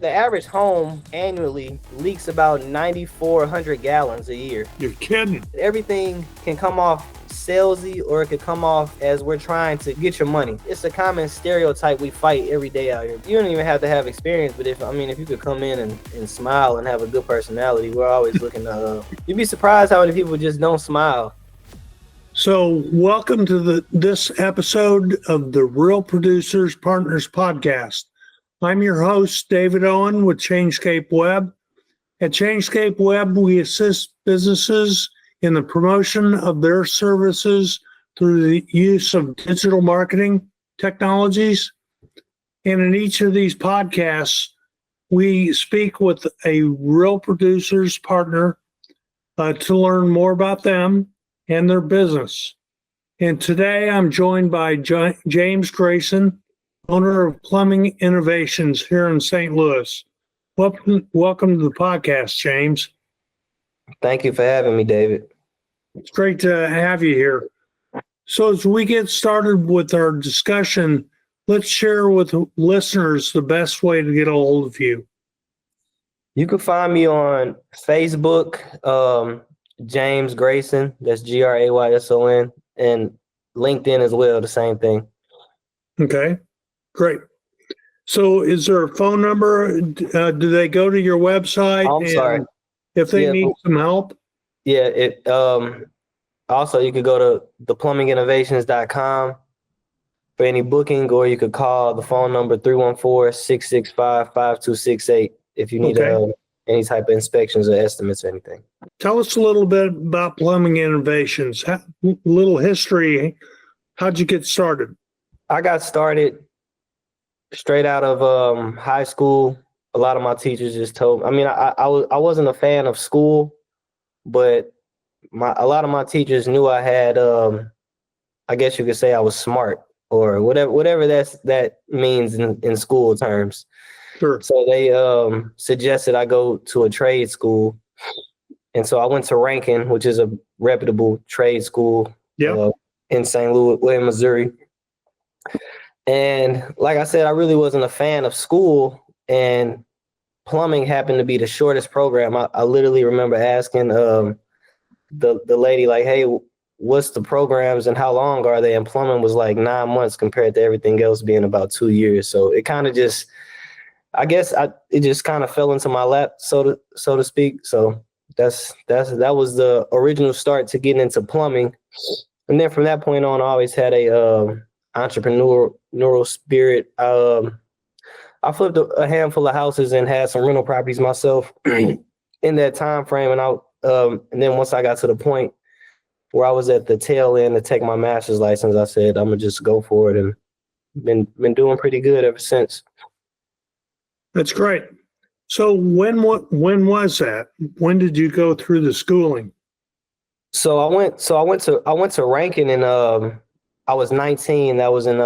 The average home annually leaks about 9,400 gallons a year. You're kidding. Everything can come off salesy, or it could come off as we're trying to get your money. It's a common stereotype we fight every day out here. You don't even have to have experience, but if you could come in and smile and have a good personality, we're always looking to you'd be surprised how many people just don't smile. So welcome to this episode of the Real Producers Partners podcast. I'm your host, David Owen with Changescape Web. At Changescape Web, we assist businesses in the promotion of their services through the use of digital marketing technologies. And in each of these podcasts, we speak with a Real Producers partner to learn more about them and their business. And today I'm joined by James Grayson, owner of Plumbing Innovations here in St. Louis. Welcome to the podcast, James. Thank you for having me, David. It's great to have you here. So as we get started with our discussion, let's share with listeners the best way to get a hold of you. You can find me on Facebook, James Grayson, that's Grayson, and LinkedIn as well, the same thing. Okay, great. So is there a phone number? Do they go to your website? I'm sorry. If they need some help? Yeah, also you could go to theplumbinginnovations.com for any booking, or you could call the phone number 314-665-5268 if you need any type of inspections or estimates or anything. Tell us a little bit about Plumbing Innovations. A little history. How'd you get started? I got started straight out of high school. A lot of my teachers just told me. I wasn't a fan of school, but a lot of my teachers knew I had. I guess you could say I was smart, or whatever that means in school terms. Sure. So they suggested I go to a trade school, and so I went to Rankin, which is a reputable trade school in St. Louis, Missouri. And like I said, I really wasn't a fan of school, and plumbing happened to be the shortest program. I literally remember asking the lady, like, hey, what's the programs and how long are they? And plumbing was like 9 months compared to everything else being about 2 years. So it kind of just, it just kind of fell into my lap, so to speak. So that was the original start to getting into plumbing. And then from that point on, I always had a entrepreneurial spirit. I flipped a handful of houses and had some rental properties myself in that time frame. And then once I got to the point where I was at the tail end to take my master's license, I said, I'm gonna just go for it, and been doing pretty good ever since. That's great. So when was that? When did you go through the schooling? So I went to Rankin, and I was 19. That was in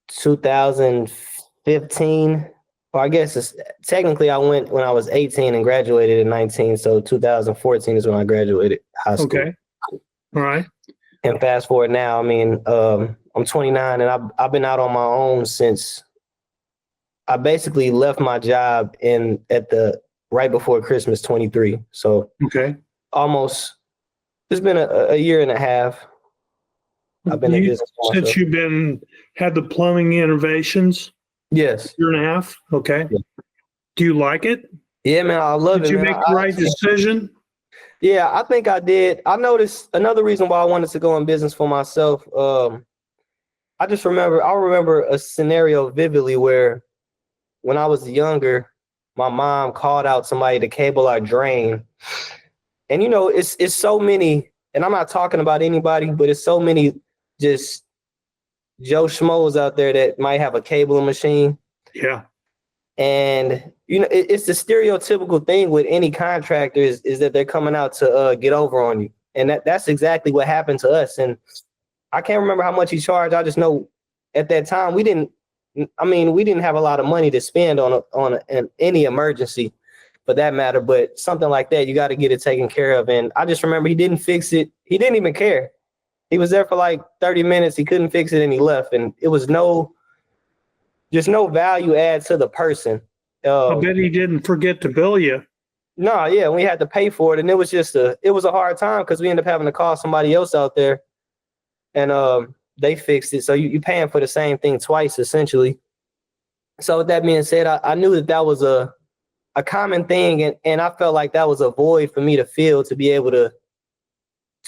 2015. Well, I guess technically I went when I was 18 and graduated in 19. So 2014 is when I graduated high school. Okay. All right. And fast forward now, I'm 29, and I've been out on my own since I basically left my job right before Christmas 23. So almost, it's been a year and a half. I've been in business for myself. Since you've had the Plumbing Innovations? Yes. Year and a half? Okay. Yeah. Do you like it? Yeah, man, I love it. Did you make the right decision? Yeah, I think I did. I noticed another reason why I wanted to go in business for myself. I remember a scenario vividly where when I was younger, my mom called out somebody to cable our drain. And it's so many, and I'm not talking about anybody, but it's so many just Joe Schmoes out there that might have a cabling machine. Yeah. And it's the stereotypical thing with any contractor is that they're coming out to get over on you. And that's exactly what happened to us. And I can't remember how much he charged. I just know at that time we didn't have a lot of money to spend on any emergency for that matter, but something like that, you got to get it taken care of. And I just remember he didn't fix it. He didn't even care. He was there for like 30 minutes. He couldn't fix it and he left. And it was just no value add to the person. I bet he didn't forget to bill you. No, yeah, we had to pay for it, and it was a hard time because we ended up having to call somebody else out there, and they fixed it. So you paying for the same thing twice essentially. So with that being said, I knew that was a common thing, and I felt like that was a void for me to fill, to be able to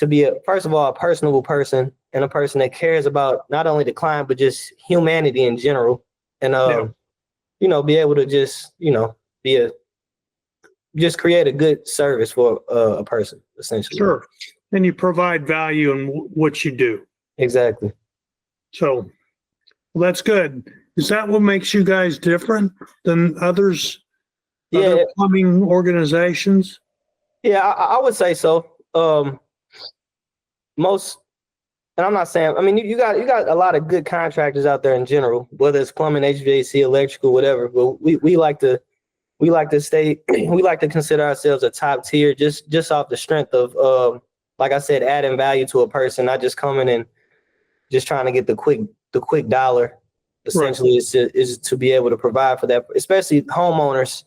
be first of all, a personable person and a person that cares about not only the client but just humanity in general, and be able to just just create a good service for a person essentially. Sure, and you provide value in what you do. Exactly. So, well, that's good. Is that what makes you guys different than others? Yeah, other plumbing organizations? Yeah, I would say so. Most, and I'm not saying, I mean, you got a lot of good contractors out there in general, whether it's plumbing, HVAC, electrical, whatever. But we like to stay, we like to consider ourselves a top tier, just off the strength of, like I said, adding value to a person, not just coming and just trying to get the quick dollar. Essentially, right. is to be able to provide for that, especially homeowners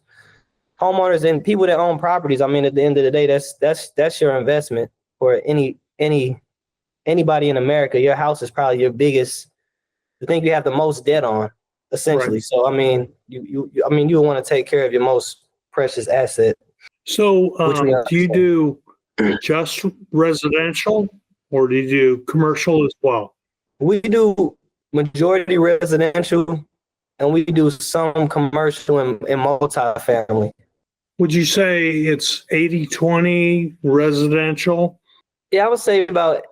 and people that own properties. I mean, at the end of the day, that's your investment. For anybody in America, your house is probably your biggest, the thing you have the most debt on, essentially. Right. So I mean, you want to take care of your most precious asset. So do you do just residential, or do you do commercial as well? We do majority residential, and we do some commercial and multifamily. Would you say it's 80-20 residential? Yeah, I would say about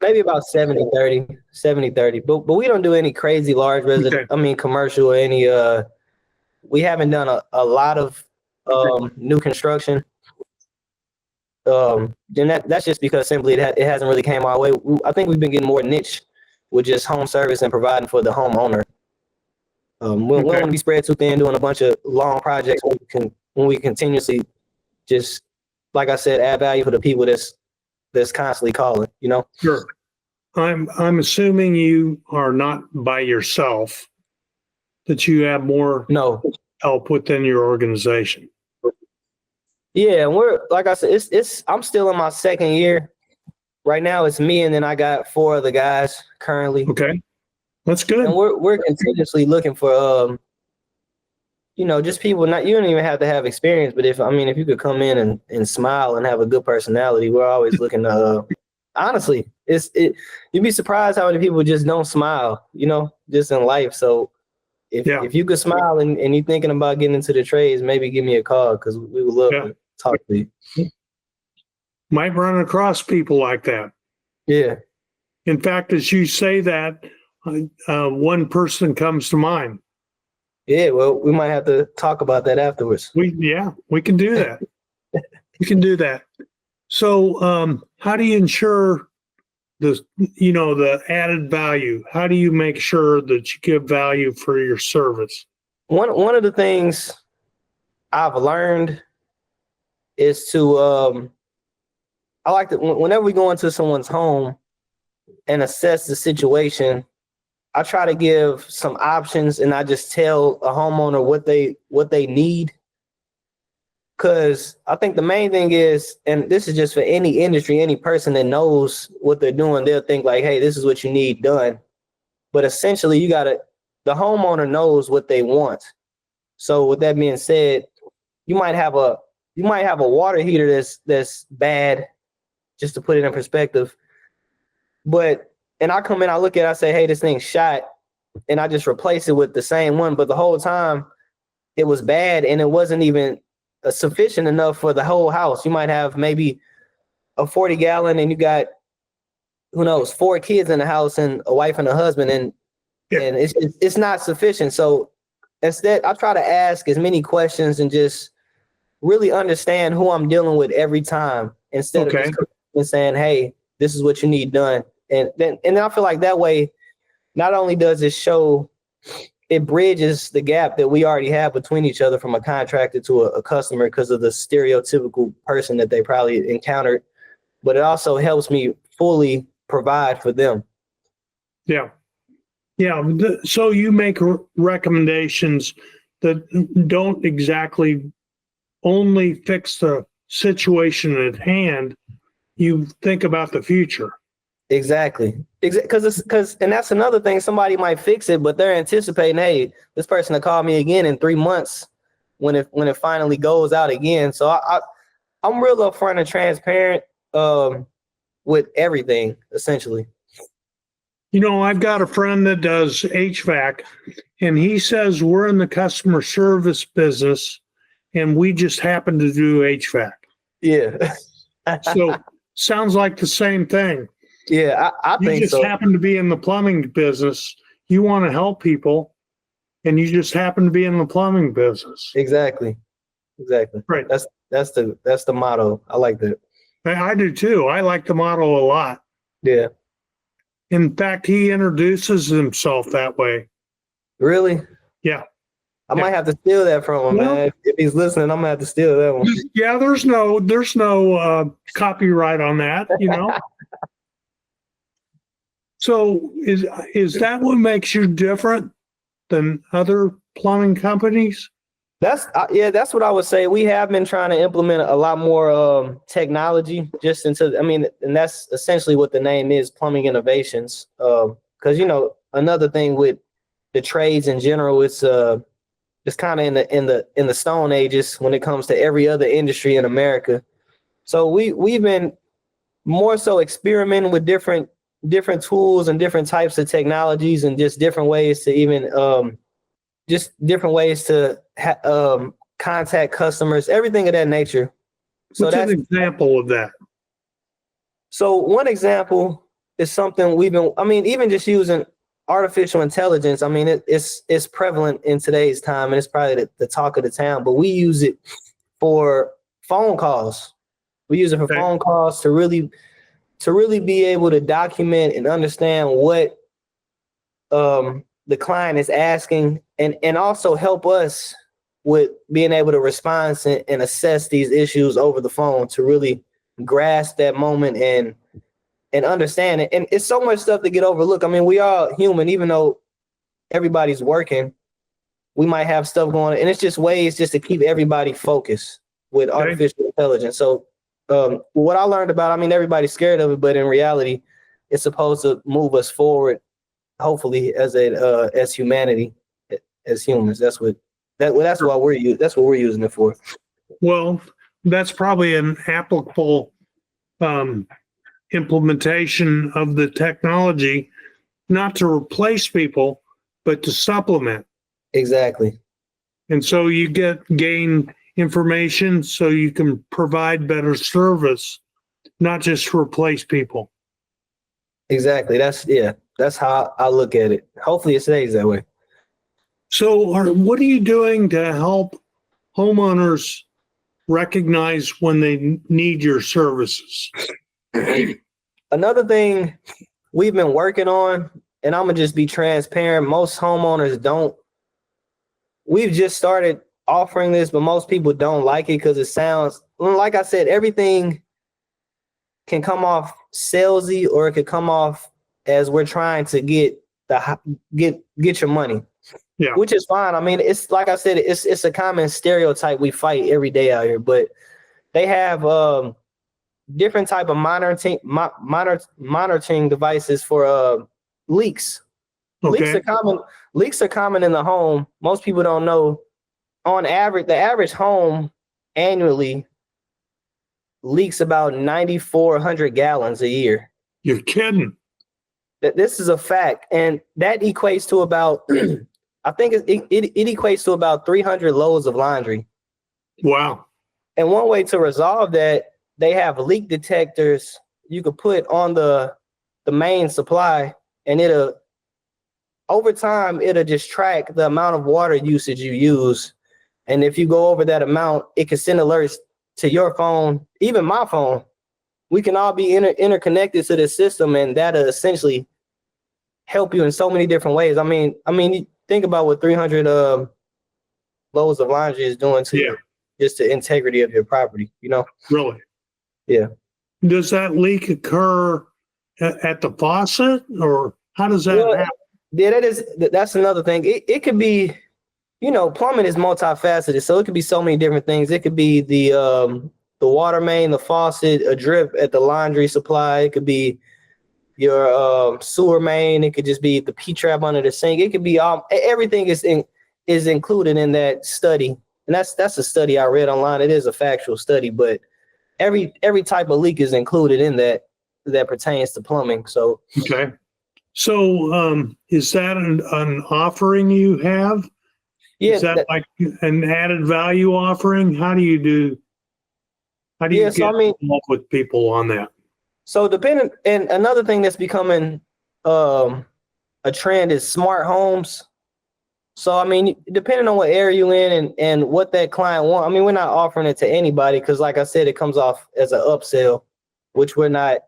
maybe about 70-30. But we don't do any crazy large commercial or any we haven't done a lot of new construction. And that's just because simply it hasn't really came our way. I think we've been getting more niche with just home service and providing for the homeowner. We don't want to be spread too thin doing a bunch of long projects when we continuously just, like I said, add value for the people that's constantly calling, Sure. I'm assuming you are not by yourself, that you have more help within your organization. Yeah, we're, like I said, I'm still in my second year. Right now it's me, and then I got 4 other guys currently. Okay. That's good. And we're continuously looking for just people. You don't even have to have experience, but if you could come in and smile and have a good personality, we're always looking to honestly, you'd be surprised how many people just don't smile, just in life. So if you could smile and you're thinking about getting into the trades, maybe give me a call, because we would love to talk to you. Might run across people like that. Yeah. In fact, as you say that, one person comes to mind. Yeah, well, we might have to talk about that afterwards. We can do that. We can do that. So, how do you ensure the added value? How do you make sure that you give value for your service? One of the things I've learned is to I like to, whenever we go into someone's home and assess the situation, I try to give some options, and I just tell a homeowner what they need. Because I think the main thing is, and this is just for any industry, any person that knows what they're doing, they'll think like, hey, this is what you need done. But essentially, the homeowner knows what they want. So with that being said, you might have a water heater that's bad, just to put it in perspective. And I come in, I look at it, I say, hey, this thing's shot, and I just replace it with the same one. But the whole time it was bad, and it wasn't even sufficient enough for the whole house. You might have maybe a 40-gallon, and you got, who knows, 4 kids in the house and a wife and a husband, and it's not sufficient. So instead, I try to ask as many questions and just really understand who I'm dealing with every time, instead of just saying, hey, this is what you need done. And then I feel like that way, not only does it show, it bridges the gap that we already have between each other from a contractor to a customer, because of the stereotypical person that they probably encountered, but it also helps me fully provide for them. Yeah. Yeah. So you make recommendations that don't exactly only fix the situation at hand. You think about the future. Exactly. And that's another thing. Somebody might fix it, but they're anticipating, hey, this person will call me again in 3 months when it finally goes out again. So I'm real upfront and transparent with everything, essentially. I've got a friend that does HVAC, and he says we're in the customer service business, and we just happen to do HVAC. Yeah. So sounds like the same thing. Yeah, I You think just so. happen to be in the plumbing business. You want to help people, and you just happen to be in the plumbing business. Exactly. Right. That's the motto. I like that. I do too. I like the model a lot. Yeah. In fact, he introduces himself that way. Really? Yeah. I might have to steal that from him, man. If he's listening, I'm gonna have to steal that one. Yeah, there's no copyright on that, So is that what makes you different than other plumbing companies? That's what I would say. We have been trying to implement a lot more technology just and that's essentially what the name is, Plumbing Innovations. Because another thing with the trades in general, it's kind of in the Stone Ages when it comes to every other industry in America. So we've been more so experimenting with different tools and different types of technologies and just different ways to contact customers, everything of that nature. So What's that's an example of that? So one example is something even just using artificial intelligence. I mean, it's prevalent in today's time, and it's probably the talk of the town. But we use it for phone calls. We use it for phone calls to really be able to document and understand what the client is asking, and also help us with being able to respond and assess these issues over the phone to really grasp that moment and understand it. And it's so much stuff to get overlooked. I mean, we are human, even though everybody's working, we might have stuff going on, and it's just ways just to keep everybody focused with artificial intelligence. So what I learned about, I mean, everybody's scared of it, but in reality, it's supposed to move us forward, hopefully, as humanity, as humans. That's what we're using it for. Well, that's probably an applicable implementation of the technology, not to replace people, but to supplement. Exactly. And so you gain information so you can provide better service, not just replace people. Exactly. That's how I look at it. Hopefully it stays that way. So what are you doing to help homeowners recognize when they need your services? Another thing we've been working on, and I'm gonna just be transparent, most homeowners don't. We've just started offering this, but most people don't like it because it sounds, like I said, everything can come off salesy, or it could come off as we're trying to get your money. Yeah. Which is fine. I mean, it's like I said, it's a common stereotype we fight every day out here. But they have different type of monitoring devices for leaks. Okay. Leaks are common in the home. Most people don't know. On average, the average home annually leaks about 9,400 gallons a year. You're kidding. This is a fact, and that equates to about I think it equates to about 300 loads of laundry. Wow. And one way to resolve that, they have leak detectors you could put on the main supply, and over time it'll just track the amount of water usage you use. And if you go over that amount, it can send alerts to your phone, even my phone. We can all be interconnected to this system, and that'll essentially help you in so many different ways. I mean, think about what 300 loads of laundry is doing to just the integrity of your property, Really? Yeah. Does that leak occur at the faucet, or how does that happen? Yeah, that's another thing. It could be, plumbing is multifaceted, so it could be so many different things. It could be the water main, the faucet, a drip at the laundry supply. It could be your sewer main. It could just be the P trap under the sink. It could be everything is included in that study, and that's a study I read online. It is a factual study, but every type of leak is included in that pertains to plumbing. So Okay. So is that an offering you have? yeah, Is that like an added value offering? How do you yeah. So get I mean, involved with people on that? so depending, and another thing that's becoming a trend is smart homes. So I mean, depending on what area you're in and what that client want. I mean, we're not offering it to anybody because, like I said, it comes off as an upsell, which we're not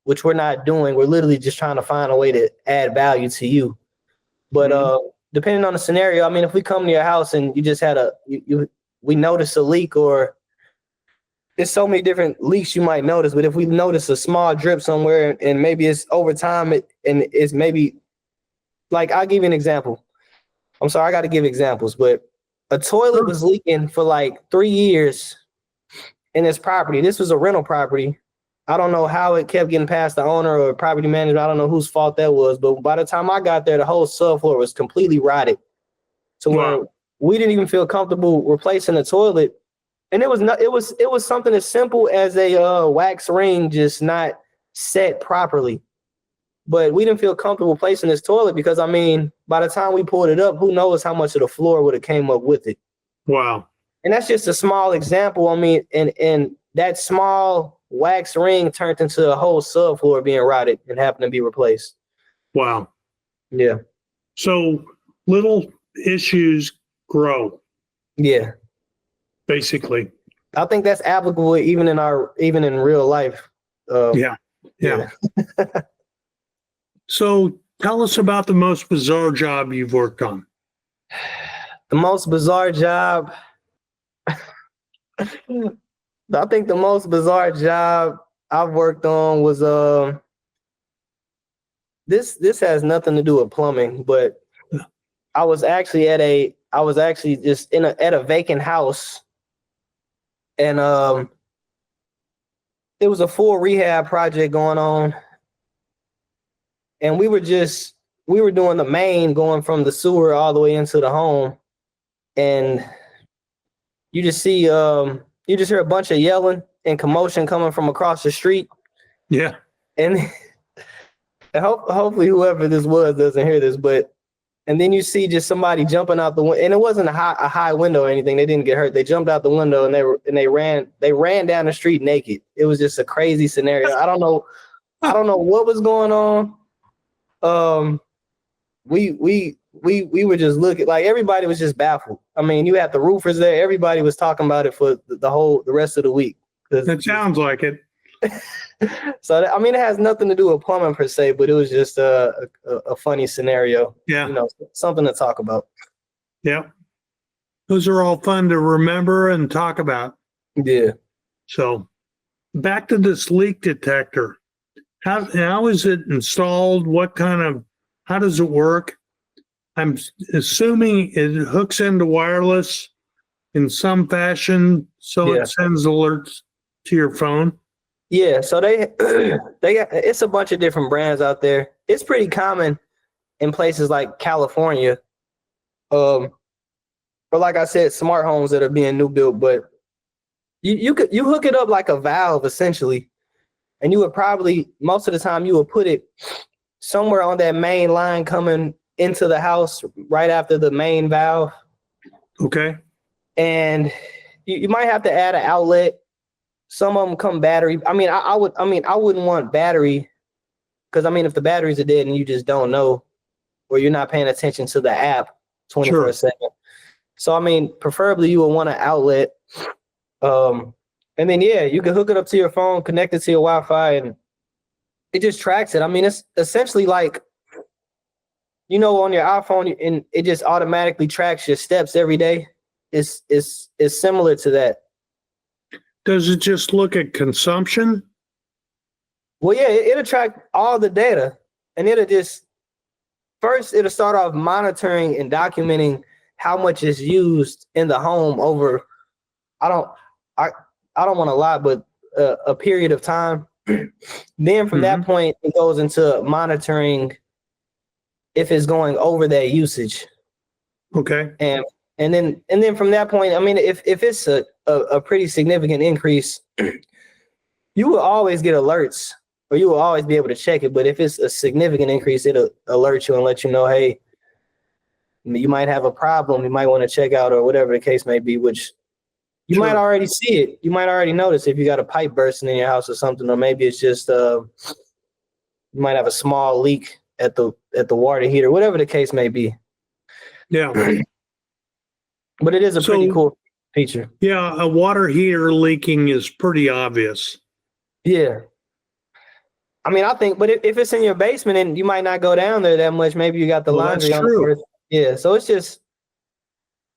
doing. We're literally just trying to find a way to add value to you. But depending on the scenario, I mean, if we come to your house and you just had we notice a leak, or there's so many different leaks you might notice. But if we notice a small drip somewhere and maybe it's over time, and it's maybe, like, I'll give you an example. I'm sorry, I got to give examples, but a toilet was leaking for like 3 years in this property. This was a rental property. I don't know how it kept getting past the owner or property manager. I don't know whose fault that was, but by the time I got there, the whole subfloor was completely rotted to where we didn't even feel comfortable replacing the toilet. And it was something as simple as a wax ring just not set properly. But we didn't feel comfortable placing this toilet because, I mean, by the time we pulled it up, who knows how much of the floor would have came up with it. Wow. And that's just a small example. I mean, and that small wax ring turned into a whole subfloor being rotted and having to be replaced. Wow. Yeah. So little issues grow. Yeah. Basically. I think that's applicable even in real life. Yeah. So tell us about the most bizarre job you've worked on. The most bizarre job. I think the most bizarre job I've worked on was this has nothing to do with plumbing, but I was actually just at a vacant house, and it was a full rehab project going on, and we were doing the main going from the sewer all the way into the home, and you just hear a bunch of yelling and commotion coming from across the street. Yeah. And hopefully whoever this was doesn't hear this, and then you see just somebody jumping out the window, and it wasn't a high window or anything. They didn't get hurt. They jumped out the window and they ran down the street naked. It was just a crazy scenario. I don't know what was going on. We were just looking, like, everybody was just baffled. I mean, you had the roofers there. Everybody was talking about it for the rest of the week. It sounds like it. So, I mean, it has nothing to do with plumbing per se, but it was just a funny scenario. Yeah. Something to talk about. Yeah. Those are all fun to remember and talk about. Yeah. So back to this leak detector. How is it installed? How does it work? I'm assuming it hooks into wireless in some fashion, so it sends alerts to your phone. Yeah, so they got, it's a bunch of different brands out there. It's pretty common in places like California, or like I said, smart homes that are being new built. But you hook it up like a valve essentially, and you would probably, most of the time, you would put it somewhere on that main line coming into the house right after the main valve. Okay. And you might have to add an outlet. Some of them come battery. I mean, I wouldn't want battery, because I mean, if the batteries are dead and you just don't know, or you're not paying attention to the app 24/7. So I mean, preferably you would want an outlet. And then you can hook it up to your phone, connect it to your Wi-Fi, and it just tracks it. I mean, it's essentially like, on your iPhone, and it just automatically tracks your steps every day. It's similar to that. Does it just look at consumption? Well, yeah, it'll track all the data, and it'll just, first it'll start off monitoring and documenting how much is used in the home over. I don't want to lie, but a period of time. Then from that point, it goes into monitoring if it's going over that usage. Okay. And then from that point, I mean, if it's a pretty significant increase, you will always get alerts, or you will always be able to check it. But if it's a significant increase, it'll alert you and let you know, hey, you might have a problem. You might want to check out, or whatever the case may be, which you might already see it. You might already notice if you got a pipe bursting in your house or something, or maybe it's just you might have a small leak at the water heater, whatever the case may be. Yeah. But it is a pretty cool feature. Yeah, a water heater leaking is pretty obvious. Yeah. I mean, I think, but if it's in your basement and you might not go down there that much, maybe you got the laundry on first. Yeah, so it's just,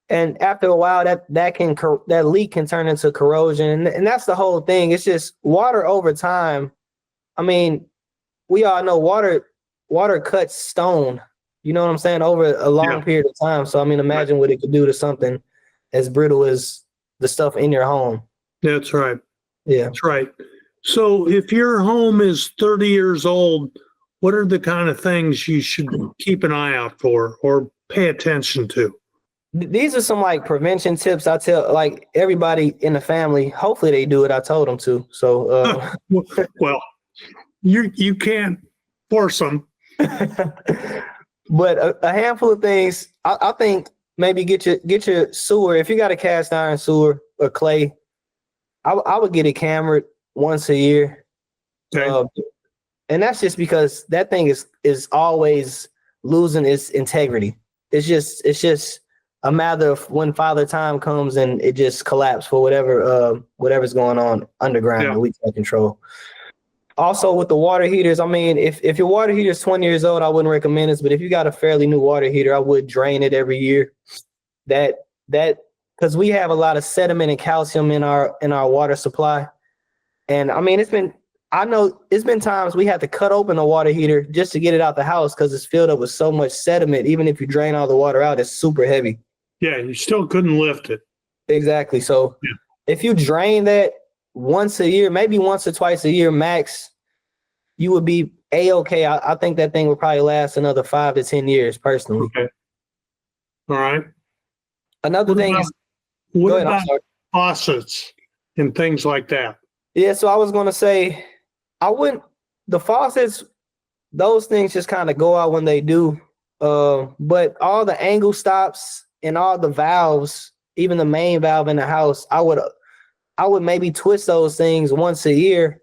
and after a while, that leak can turn into corrosion, and that's the whole thing. It's just water over time. I mean, we all know water cuts stone. You know what I'm saying? Over a long period of time. So I mean, imagine what it could do to something as brittle as the stuff in your home. That's right. Yeah, that's right. So if your home is 30 years old, what are the kind of things you should keep an eye out for or pay attention to? These are some like prevention tips I tell like everybody in the family. Hopefully they do it. I told them to. So well, you can't force them. But a handful of things. I think maybe get your sewer. If you got a cast iron sewer or clay, I would get it cambered once a year. Okay. And that's just because that thing is always losing its integrity. It's just a matter of when Father Time comes and it just collapses for whatever's going on underground that we can't control. Also with the water heaters, I mean, if your water heater is 20 years old, I wouldn't recommend this, but if you got a fairly new water heater, I would drain it every year. That because we have a lot of sediment and calcium in our water supply. And I mean, I know it's been times we had to cut open a water heater just to get it out the house because it's filled up with so much sediment. Even if you drain all the water out, it's super heavy. Yeah, you still couldn't lift it. Exactly. So if you drain that once a year, maybe once or twice a year max, you would be A-okay. I think that thing would probably last another 5 to 10 years personally. Okay. All right. Another thing is, what about faucets and things like that? Yeah, so I was going to say, the faucets, those things just kind of go out when they do. But all the angle stops and all the valves, even the main valve in the house, I would maybe twist those things once a year.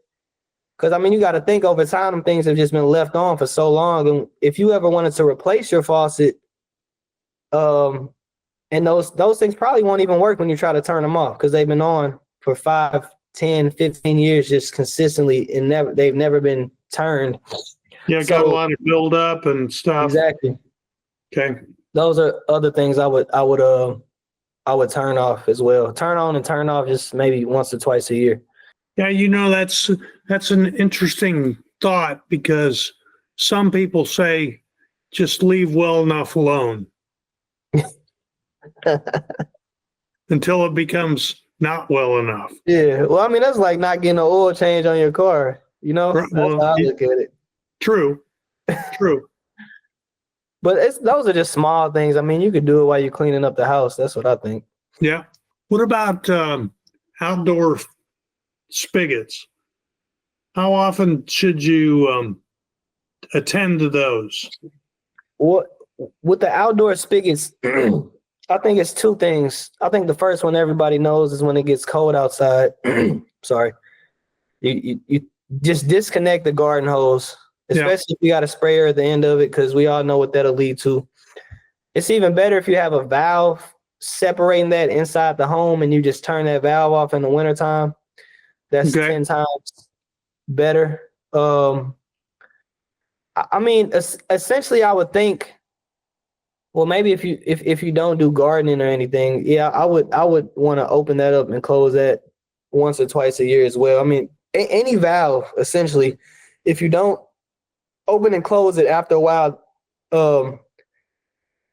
Because, I mean, you got to think over time, them things have just been left on for so long. And if you ever wanted to replace your faucet, and those things probably won't even work when you try to turn them off because they've been on for 5, 10, 15 years just consistently, and they've never been turned. Yeah, got a lot of buildup and stuff. Exactly. Okay. Those are other things I would turn off as well. Turn on and turn off just maybe once or twice a year. Yeah, that's an interesting thought because some people say just leave well enough alone until it becomes not well enough. Yeah, well, I mean, that's like not getting an oil change on your car, That's how I look at it. True. But those are just small things. I mean, you could do it while you're cleaning up the house. That's what I think. Yeah. What about outdoor spigots? How often should you attend to those? With the outdoor spigots, I think it's two things. I think the first one everybody knows is when it gets cold outside. Sorry. You just disconnect the garden hose, especially if you got a sprayer at the end of it, because we all know what that'll lead to. It's even better if you have a valve separating that inside the home and you just turn that valve off in the wintertime. That's 10 times better. I mean, essentially, I would think, well, maybe if you don't do gardening or anything, I would want to open that up and close that once or twice a year as well. I mean, any valve, essentially, if you don't open and close it after a while, um,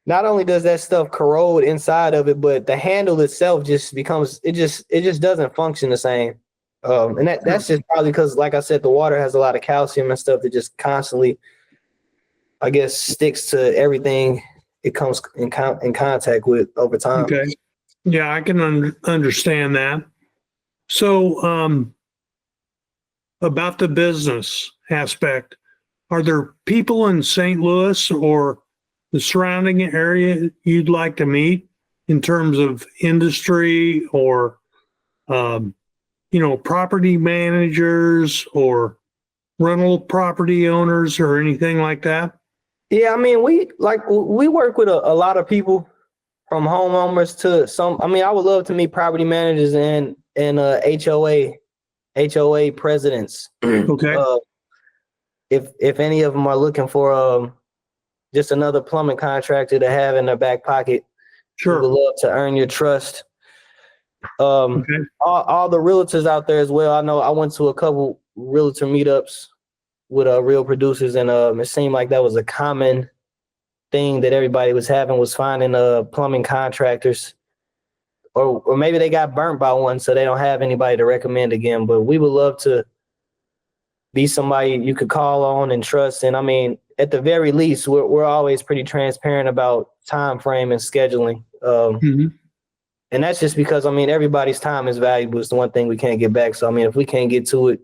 not only does that stuff corrode inside of it, but the handle itself just becomes it just doesn't function the same. And that's just probably because, like I said, the water has a lot of calcium and stuff that just constantly, I guess, sticks to everything it comes in contact with over time. Okay. Yeah, I can understand that. So, about the business aspect, are there people in St. Louis or the surrounding area you'd like to meet in terms of industry or, property managers or rental property owners or anything like that? Yeah, I mean, we work with a lot of people from homeowners to some. I mean, I would love to meet property managers and HOA presidents. Okay. If any of them are looking for just another plumbing contractor to have in their back pocket, we would Sure. love to earn your trust. Okay. All the realtors out there as well. I know I went to a couple realtor meetups with real producers, and it seemed like that was a common thing that everybody was having, was finding plumbing contractors, or maybe they got burnt by one, so they don't have anybody to recommend again. But we would love to be somebody you could call on and trust. And I mean, at the very least, we're always pretty transparent about time frame and scheduling. Mhm. And that's just because, I mean, everybody's time is valuable. It's the one thing we can't get back. So I mean, if we can't get to it,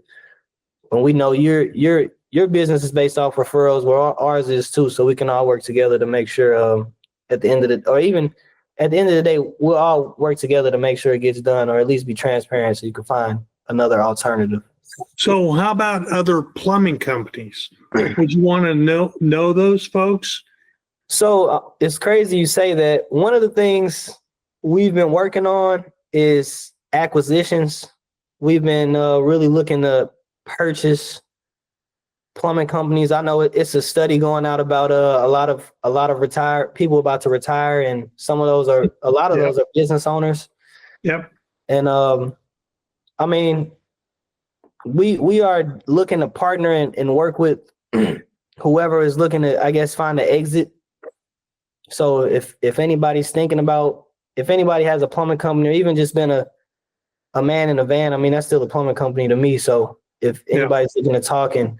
when we know your business is based off referrals, well, ours is too. So we can all work together to make sure at the end of the, or even at the end of the day, we'll all work together to make sure it gets done, or at least be transparent so you can find another alternative. So, how about other plumbing companies? Would you want to know those folks? So it's crazy you say that. One of the things we've been working on is acquisitions. We've been really looking to purchase plumbing companies. I know it's a study going out about a lot of retired people about to retire, and a lot of those are business owners. Yep. And I mean, we are looking to partner and work with whoever is looking to, I guess, find an exit. So if anybody's thinking about, if anybody has a plumbing company, or even just been a man in a van, I mean, that's still a plumbing company to me. So if anybody's looking to talk, and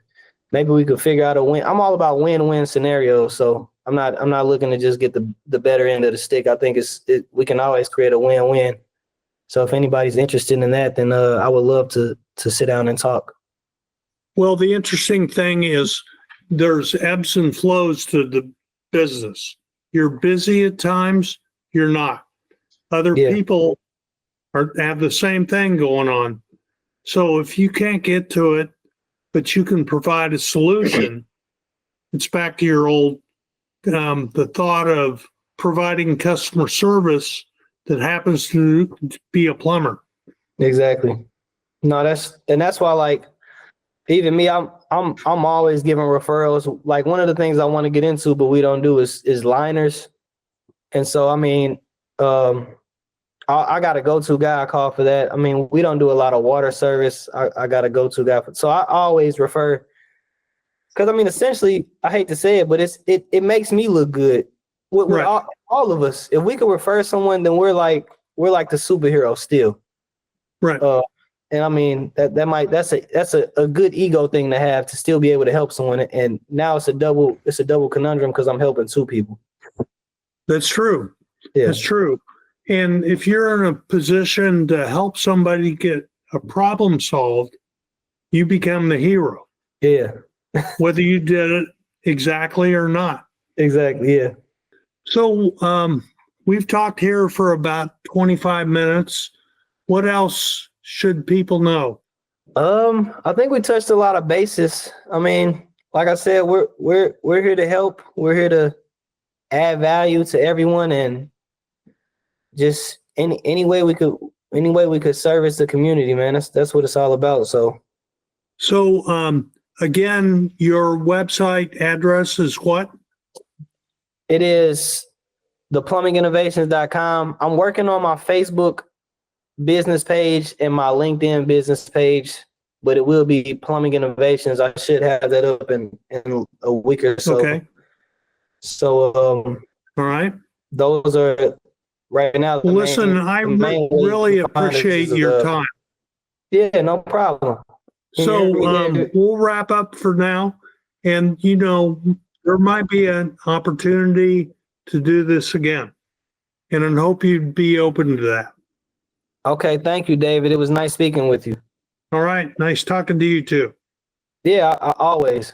maybe we could figure out a win. I'm all about win-win scenarios. So I'm not looking to just get the better end of the stick. I think we can always create a win-win. So if anybody's interested in that, then I would love to sit down and talk. Well, the interesting thing is there's ebbs and flows to the business. You're busy at times, you're not. Other people have the same thing going on. So if you can't get to it, but you can provide a solution, it's back to your old, the thought of providing customer service that happens to be a plumber. Exactly. No, that's why, like, even me, I'm always giving referrals. Like, one of the things I want to get into, but we don't do is liners. And so, I mean, I got a go-to guy I call for that. I mean, we don't do a lot of water service. I got a go-to guy. So I always refer, because I mean, essentially, I hate to say it, but it makes me look good. With Right. all of us, if we could refer someone, then we're like the superhero still. Right. And I mean, that's a good ego thing to have, to still be able to help someone. And now it's a double conundrum, because I'm helping two people. That's true. Yeah. That's true. And if you're in a position to help somebody get a problem solved, you become the hero, Yeah. whether you did it exactly or not. Exactly. Yeah. So we've talked here for about 25 minutes. What else should people know? I think we touched a lot of bases. I mean, like I said, we're here to help. We're here to add value to everyone, and just any way we could service the community, man. That's what it's all about. So again, your website address is what? it is theplumbinginnovations.com. I'm working on my Facebook business page and my LinkedIn business page, but it will be Plumbing Innovations. I should have that up in a week or so. Okay. So All right. those are right now. Well, listen, I really appreciate your time. Yeah, no problem. So we'll wrap up for now. And, there might be an opportunity to do this again. And I hope you'd be open to that. Okay, thank you, David. It was nice speaking with you. All right. Nice talking to you too. Yeah, I always.